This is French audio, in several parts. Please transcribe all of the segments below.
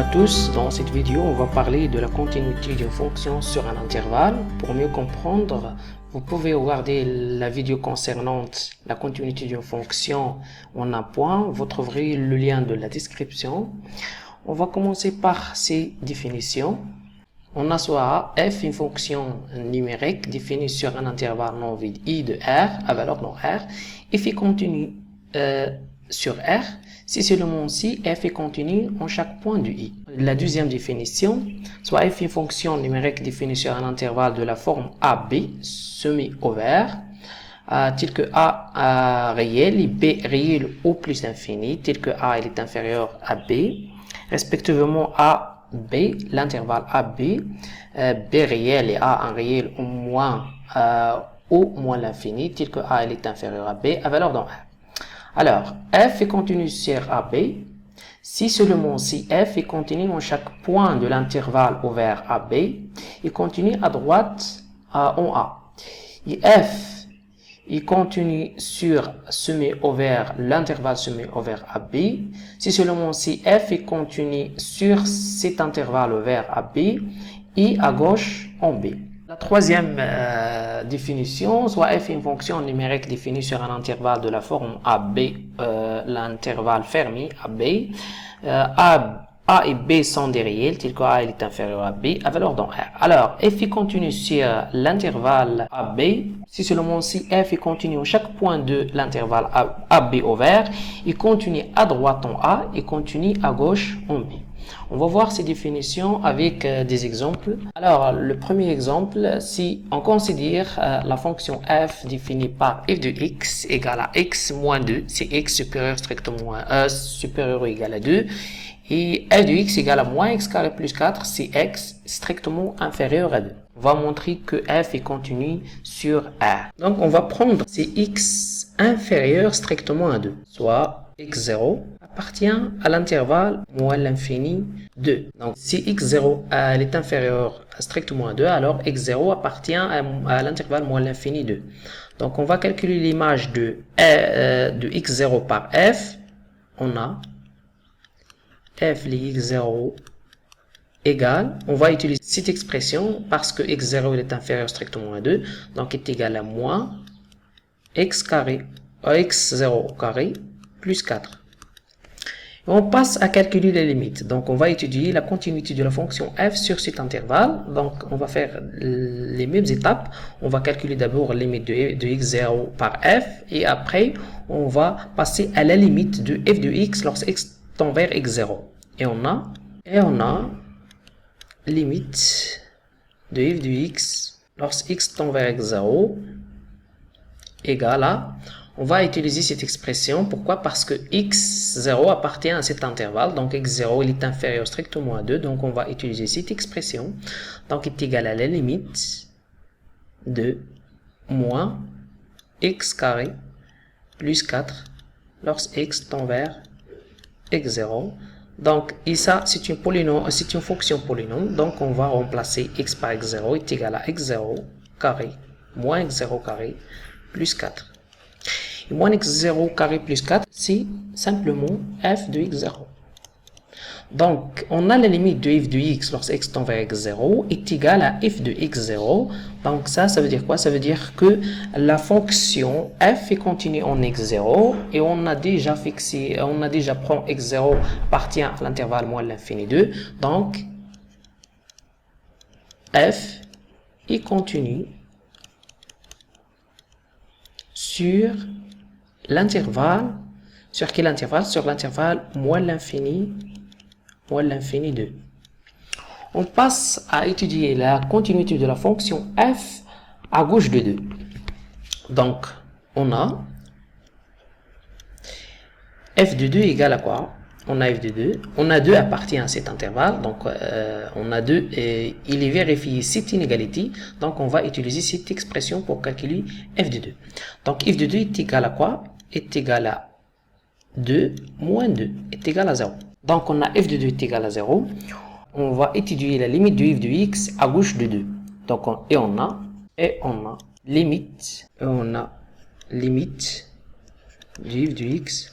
à tous, dans cette vidéo on va parler de la continuité d'une fonction sur un intervalle. Pour mieux comprendre, vous pouvez regarder la vidéo concernante la continuité d'une fonction en un point, vous trouverez le lien de la description. On va commencer par ces définitions. On a soit f une fonction numérique définie sur un intervalle non vide i de r à valeur non r et f est continue sur r si seulement si f est continue en chaque point du i. La deuxième définition, soit f une fonction numérique définie sur un intervalle de la forme ab semi-ouvert tel que a réel et b réel au plus infini, tel que a il est inférieur à b, respectivement a b, l'intervalle AB, b réel et a en réel au moins l'infini, tel que a est inférieur à b, à valeur dans R. Alors, f est continu sur AB, si seulement si f est continu en chaque point de l'intervalle ouvert AB, et continue à droite en A. Et f est continu sur semi-ouvert, l'intervalle semi-ouvert AB, si seulement si f est continu sur cet intervalle ouvert AB et à gauche en B. La troisième définition, soit f est une fonction numérique définie sur un intervalle de la forme AB, l'intervalle fermé AB, A et B sont des réels, tel que A est inférieur à B, à valeur dans R. Alors, f est continu sur l'intervalle AB, si seulement si f est continu à chaque point de l'intervalle AB ouvert, il continue à droite en A et continue à gauche en B. On va voir ces définitions avec des exemples. Alors, le premier exemple, si on considère la fonction f définie par f de x égale à x moins 2, c'est x supérieur strictement supérieur ou égal à 2, et f de x égale à moins x carré plus 4, c'est x strictement inférieur à 2. On va montrer que f est continu sur R. Donc, on va prendre ces x inférieur strictement à 2, soit x0 appartient à l'intervalle moins l'infini 2. Donc, si x0 est inférieur strictement à 2, alors x0 appartient à l'intervalle moins l'infini 2. Donc, on va calculer l'image de x0 par f. On a f de x0 égale, on va utiliser cette expression parce que x0 est inférieur strictement à 2, donc est égal à moins x carré, x0 au carré plus 4. Et on passe à calculer les limites. Donc, on va étudier la continuité de la fonction f sur cet intervalle. Donc, on va faire les mêmes étapes. On va calculer d'abord la limite de x0 par f et après, on va passer à la limite de f de x lorsque x tend vers x0. Et on a limite de f de x lorsque x tend vers x0 égale à, on va utiliser cette expression. Pourquoi? Parce que x0 appartient à cet intervalle. Donc x0 il est inférieur strictement à 2. Donc on va utiliser cette expression. Donc est égal à la limite de moins x carré plus 4 lorsque x tend vers x0. Donc, et ça, c'est une fonction polynôme. Donc, on va remplacer x par x0 est égal à x0 carré moins x0 carré plus 4. Et moins x0 carré plus 4, c'est simplement f de x0. Donc, on a la limite de f de x lorsque x tend vers x0 est égal à f de x0. Donc, ça veut dire quoi? Ça veut dire que la fonction f est continue en x0 et on a déjà pris x0 appartient à l'intervalle moins l'infini 2. Donc, f est continue sur l'intervalle, sur quel intervalle? Sur l'intervalle moins l'infini 2. On passe à étudier la continuité de la fonction f à gauche de 2. Donc, on a f de 2 égale à quoi? On a f de 2. On a 2 appartient à cet intervalle. Donc, on a 2 et il est vérifié cette inégalité. Donc, on va utiliser cette expression pour calculer f de 2. Donc, f de 2 est égal à quoi? Est égal à 2 moins 2 est égal à 0. Donc, on a f de 2 est égal à 0. On va étudier la limite de f de x à gauche de 2. Donc, on a limite de f de x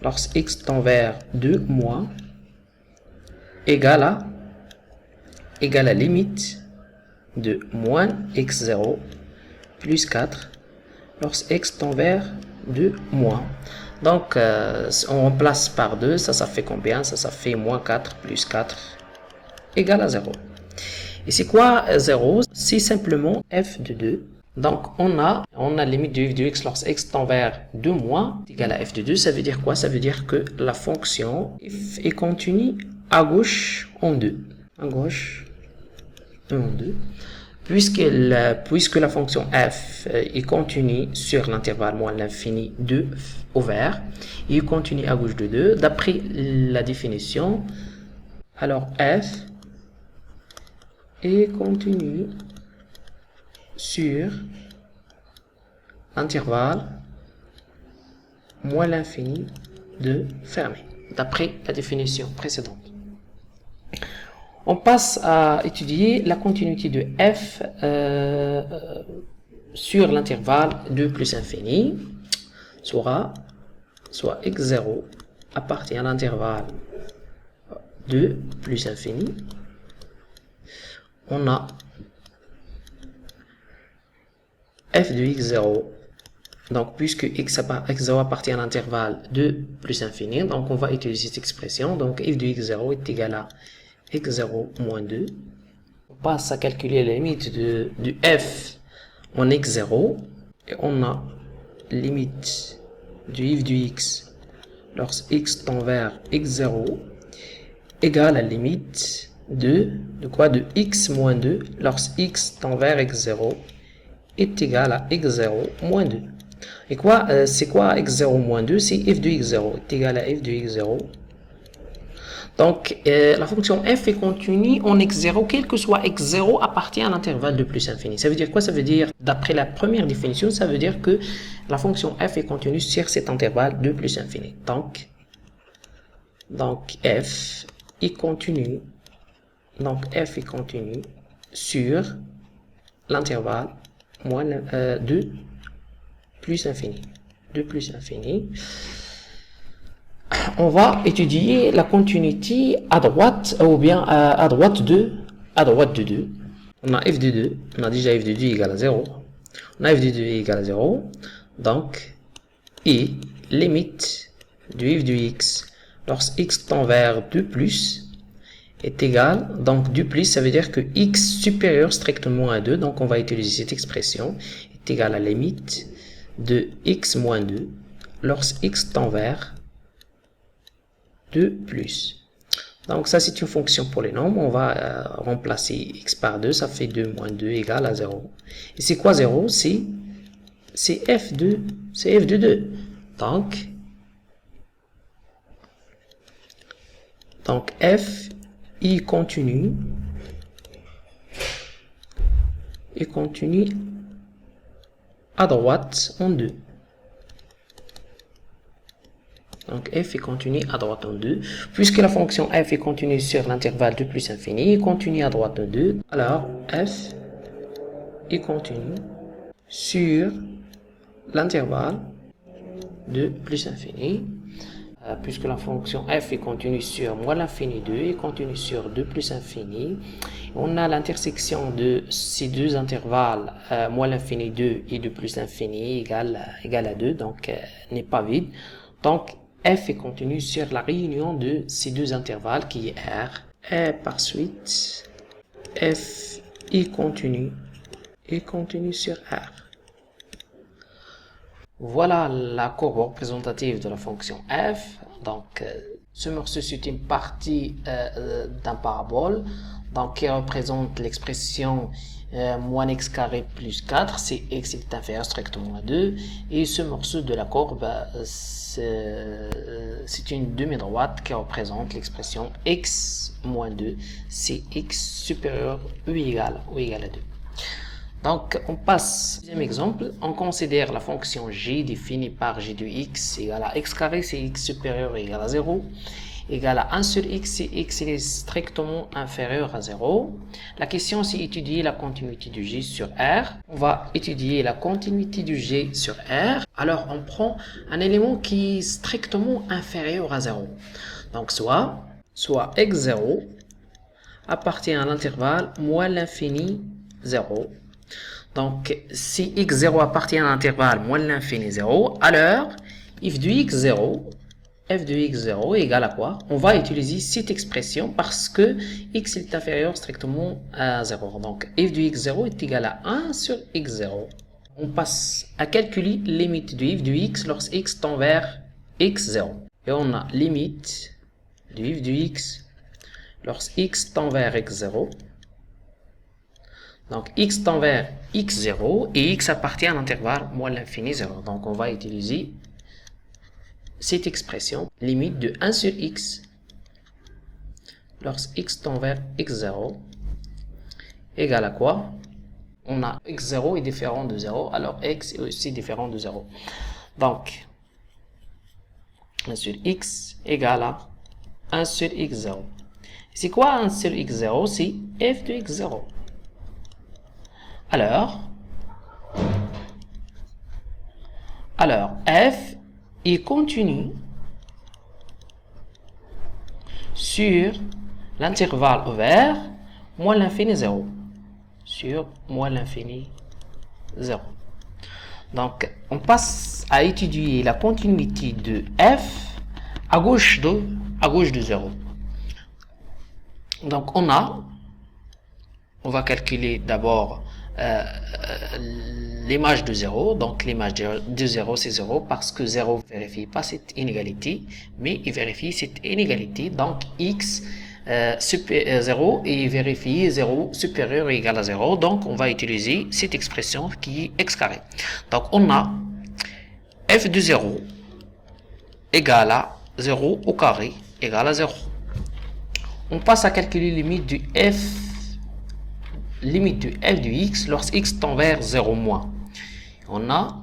lorsque x tend vers 2 moins égale à limite de moins x0 plus 4 lorsque x tend vers 2 moins. Donc, on remplace par 2, ça fait combien? Ça fait moins 4 plus 4 égale à 0. Et c'est quoi 0? C'est simplement f de 2. Donc, on a limite de f de x lorsque x tend vers 2 moins égale à f de 2. Ça veut dire quoi? Ça veut dire que la fonction f est continue à gauche en 2. À gauche en 2. Puisque la fonction f est continue sur l'intervalle moins l'infini de ouvert, et continue à gauche de 2, d'après la définition, alors f est continue sur l'intervalle moins l'infini de fermé, d'après la définition précédente. On passe à étudier la continuité de f sur l'intervalle 2 plus infini, soit x0 appartient à l'intervalle 2 plus infini. On a f de x0, donc puisque x0 appartient à l'intervalle 2 plus infini, donc on va utiliser cette expression. Donc f de x0 est égal à x0 moins 2. On passe à calculer la limite de f en x0, et on a limite du f de x lorsque x tend vers x0 égale à la limite de quoi? De x moins 2 lorsque x tend vers x0 est égal à x0 moins 2. Et quoi? C'est quoi x0 moins 2? C'est f de x0 est égal à f de x0. Donc, la fonction f est continue en x0, quel que soit x0 appartient à l'intervalle de plus infini. Ça veut dire quoi? Ça veut dire, d'après la première définition, ça veut dire que la fonction f est continue sur cet intervalle de plus infini. Donc f est continue. Donc f est continue sur l'intervalle de plus infini. De plus infini. On va étudier la continuité à droite, ou bien à droite de 2. On a f de 2, on a déjà f de 2 égale à 0. On a f de 2 égale à 0. Donc, et limite de f de x lorsque x tend vers 2 plus est égal, donc 2 plus, ça veut dire que x supérieur strictement à 2, donc on va utiliser cette expression, est égal à la limite de x moins 2 lorsque x tend vers 2 plus. Donc ça c'est une fonction polynôme, on va remplacer x par 2, ça fait 2 moins 2 égale à 0. Et c'est quoi 0? C'est f de 2. Donc f est continue à droite en 2. Donc f est continue à droite en 2. Puisque la fonction f est continue sur l'intervalle de plus infini, et continue à droite en 2, alors f est continue sur l'intervalle de plus infini. Puisque la fonction f est continue sur moins l'infini 2 et continue sur 2 plus infini, on a l'intersection de ces deux intervalles, moins l'infini 2 et 2 plus infini égale à 2, donc n'est pas vide. Donc f est continue sur la réunion de ces deux intervalles qui est R. Et par suite, f est continue sur R. Voilà la courbe représentative de la fonction f. Donc, ce morceau c'est une partie d'un parabole, donc qui représente l'expression moins x carré plus 4, c'est x est inférieur strictement à 2, et ce morceau de la courbe c'est une demi-droite qui représente l'expression x moins 2, c'est x supérieur ou égal à 2. Donc, on passe au deuxième exemple. On considère la fonction g définie par g de x égale à x carré, c'est x supérieur ou égal à 0, égale à 1 sur x, si x est strictement inférieur à 0. La question, c'est étudier la continuité du g sur R. On va étudier la continuité du g sur R. Alors, on prend un élément qui est strictement inférieur à 0. Donc, soit x0 appartient à l'intervalle moins l'infini 0. Donc, si x0 appartient à l'intervalle moins l'infini 0, alors f de x0, f de x0 égale à quoi? On va utiliser cette expression parce que x est inférieur strictement à 0. Donc, f de x0 est égal à 1 sur x0. On passe à calculer limite de f de x lorsque x tend vers x0. Et on a limite de f de x lorsque x tend vers x0. Donc, x tend vers x0 et x appartient à l'intervalle moins l'infini 0. Donc, on va utiliser cette expression, limite de 1 sur x lorsque x tend vers x0 égale à quoi? On a x0 est différent de 0, alors x est aussi différent de 0. Donc, 1 sur x égale à 1 sur x0. C'est quoi 1 sur x0? C'est f de x0. Alors, f est continu sur l'intervalle ouvert moins l'infini 0. Sur moins l'infini 0. Donc, on passe à étudier la continuité de f à gauche de 0. Donc, on va calculer d'abord l'image de 0. Donc, l'image de 0, c'est 0 parce que 0 ne vérifie pas cette inégalité, mais il vérifie cette inégalité. Donc, x 0 et vérifier 0 supérieur ou égal à 0. Donc, on va utiliser cette expression qui est x carré. Donc, on a f de 0 égale à 0 au carré égale à 0. On passe à calculer limite du f de x lorsque x tend vers 0 moins. On a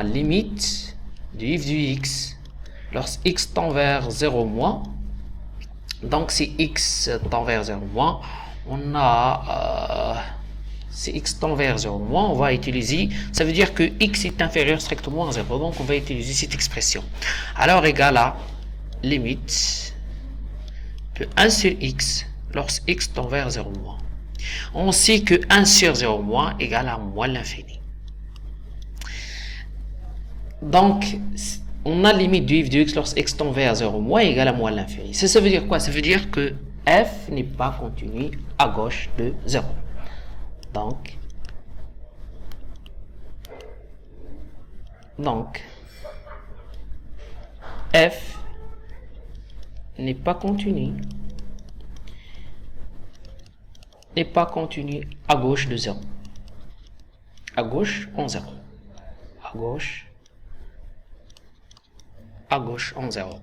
limite du f de x lorsque x tend vers 0 moins. Donc, si x tend vers 0 moins, on a si x tend vers 0 moins, on va utiliser, ça veut dire que x est inférieur strictement à 0, donc on va utiliser cette expression. Alors, égale à limite de 1 sur x lorsque x tend vers 0 moins. On sait que 1 sur 0 moins égale à moins l'infini. Donc, on a limite du f de x lorsque x tend vers 0 moins égale à moins l'infini. Ça veut dire quoi? Ça veut dire que f n'est pas continu à gauche de 0. Donc, f n'est pas continu à gauche de 0. À gauche en 0. À gauche en 0.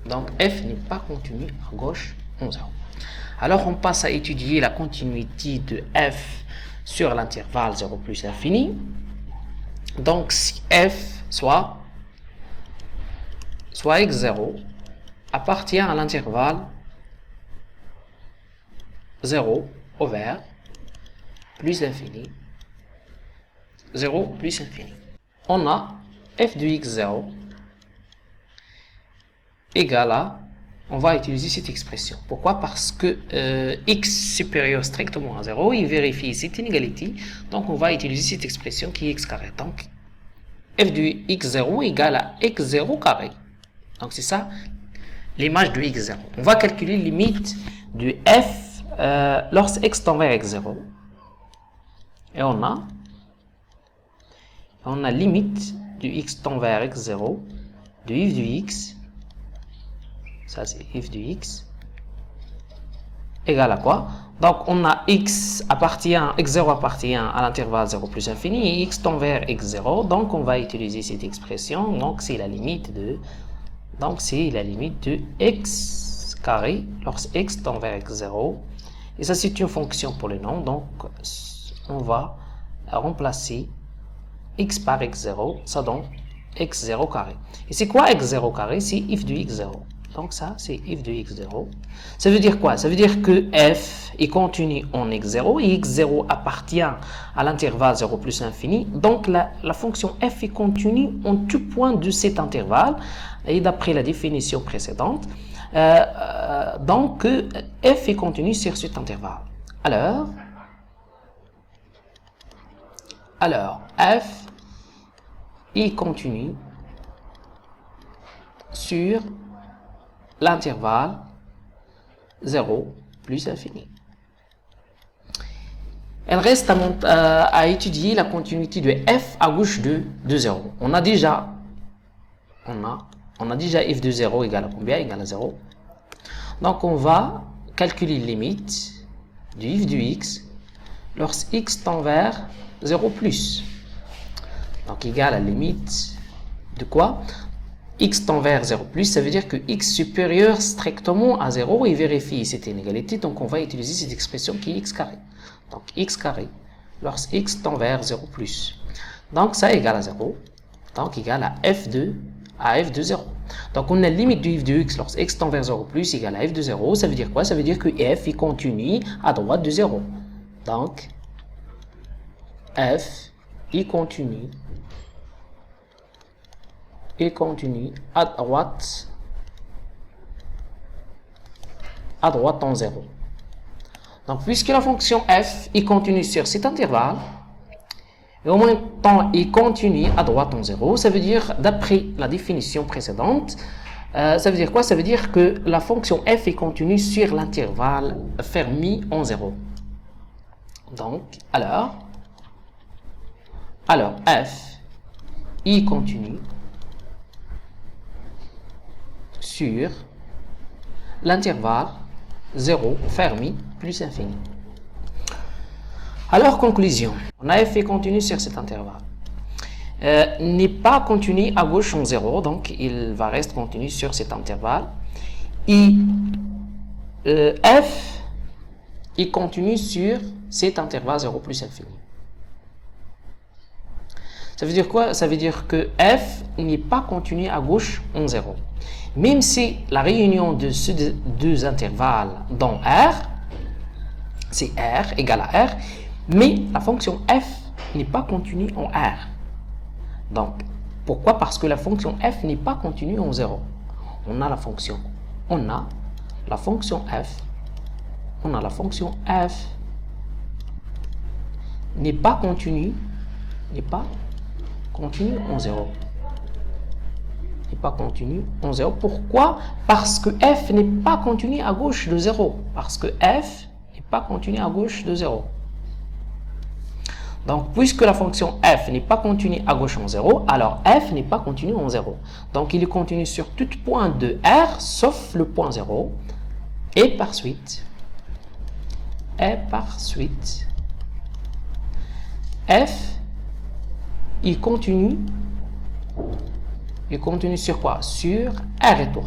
Donc, f n'est pas continu à gauche en 0. Alors, on passe à étudier la continuité de f sur l'intervalle 0 plus infini. Donc, si f soit x0 appartient à l'intervalle 0 ouvert plus l'infini, 0 plus infini. On a f de x0 égale à, on va utiliser cette expression. Pourquoi? Parce que x supérieur strictement à 0, il vérifie cette inégalité. Donc, on va utiliser cette expression qui est x carré. Donc, f de x0 égale à x0 carré. Donc, c'est ça l'image de x0. On va calculer limite de f lorsque x tend vers x0. Et on a limite de x tend vers x0 de f de x. Ça, c'est f de x égale à quoi? Donc, on a x0 appartient à l'intervalle 0 plus infini et x tend vers x0. Donc, on va utiliser cette expression. Donc, c'est la limite de x carré lorsque x tend vers x0. Et ça, c'est une fonction pour le nom. Donc, on va remplacer x par x0. Ça donne x0 carré. Et c'est quoi x0 carré? C'est f de x0. Donc, ça, c'est f de x0. Ça veut dire quoi? Ça veut dire que f est continu en x0 et x0 appartient à l'intervalle 0 plus infini. Donc, la fonction f est continue en tout point de cet intervalle. Et d'après la définition précédente, Donc, f est continu sur cet intervalle. Alors, f est continu sur l'intervalle 0 plus infini. Elle reste à étudier la continuité de f à gauche de 0. On a déjà f de 0 égale à combien? Égale à 0. Donc on va calculer limite du f de x lorsque x tend vers 0 plus. Donc égale à limite de quoi? X tend vers 0 plus, ça veut dire que x supérieur strictement à 0 et vérifie cette inégalité. Donc on va utiliser cette expression qui est x carré. Donc x carré lorsque x tend vers 0 plus. Donc ça égale à 0. Donc égale à f de 0. Donc on a la limite du f de x lorsque x tend vers 0 plus égale à f de 0. Ça veut dire quoi? Ça veut dire que f est continu à droite de 0. Donc f est continu à droite en 0. Donc puisque la fonction f est continue sur cet intervalle et en même temps est continue à droite en 0, ça veut dire, d'après la définition précédente, ça veut dire quoi? Ça veut dire que la fonction f est continue sur l'intervalle fermé en 0. Donc alors f est continue sur l'intervalle 0 fermé plus infini. Alors, conclusion. On a f est continu sur cet intervalle. N'est pas continu à gauche en 0, donc il va rester continu sur cet intervalle. Et f est continu sur cet intervalle 0 plus infini. Ça veut dire quoi? Ça veut dire que f n'est pas continu à gauche en 0. Même si la réunion de ces deux intervalles dans R, c'est R égale à R, mais la fonction f n'est pas continue en R. Donc, pourquoi? Parce que la fonction f n'est pas continue en 0. On a la fonction f n'est pas continue en 0. N'est pas continu en 0. Pourquoi? Parce que f n'est pas continu à gauche de 0. Parce que f n'est pas continu à gauche de 0. Donc, puisque la fonction f n'est pas continue à gauche en 0, alors f n'est pas continu en 0. Donc, il est continu sur tout point de R, sauf le point 0. Et par suite, f il continue sur quoi? Sur R étoile.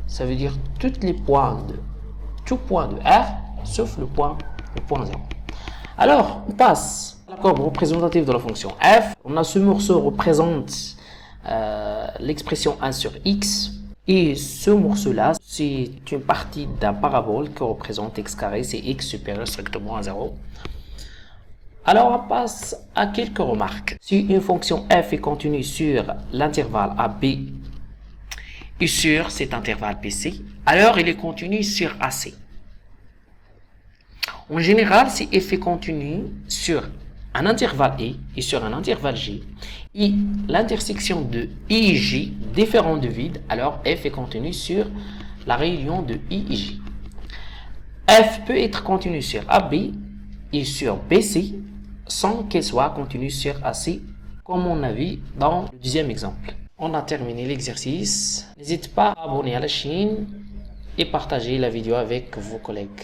Ça veut dire tout point de R, sauf le point 0. Alors, on passe à la courbe représentative de la fonction f. On a ce morceau représente l'expression 1 sur x. Et ce morceau-là, c'est une partie d'un parabole qui représente x carré, c'est x supérieur strictement à 0. Alors, on passe à quelques remarques. Si une fonction f est continue sur l'intervalle AB et sur cet intervalle BC, alors il est continu sur AC. En général, si f est continu sur un intervalle E et sur un intervalle G, et l'intersection de I et J différent de vide, alors f est continu sur la réunion de I et J. F peut être continu sur AB et sur BC, sans qu'elle soit continue sur AC, comme on a vu dans le deuxième exemple. On a terminé l'exercice. N'hésitez pas à abonner à la chaîne et partager la vidéo avec vos collègues.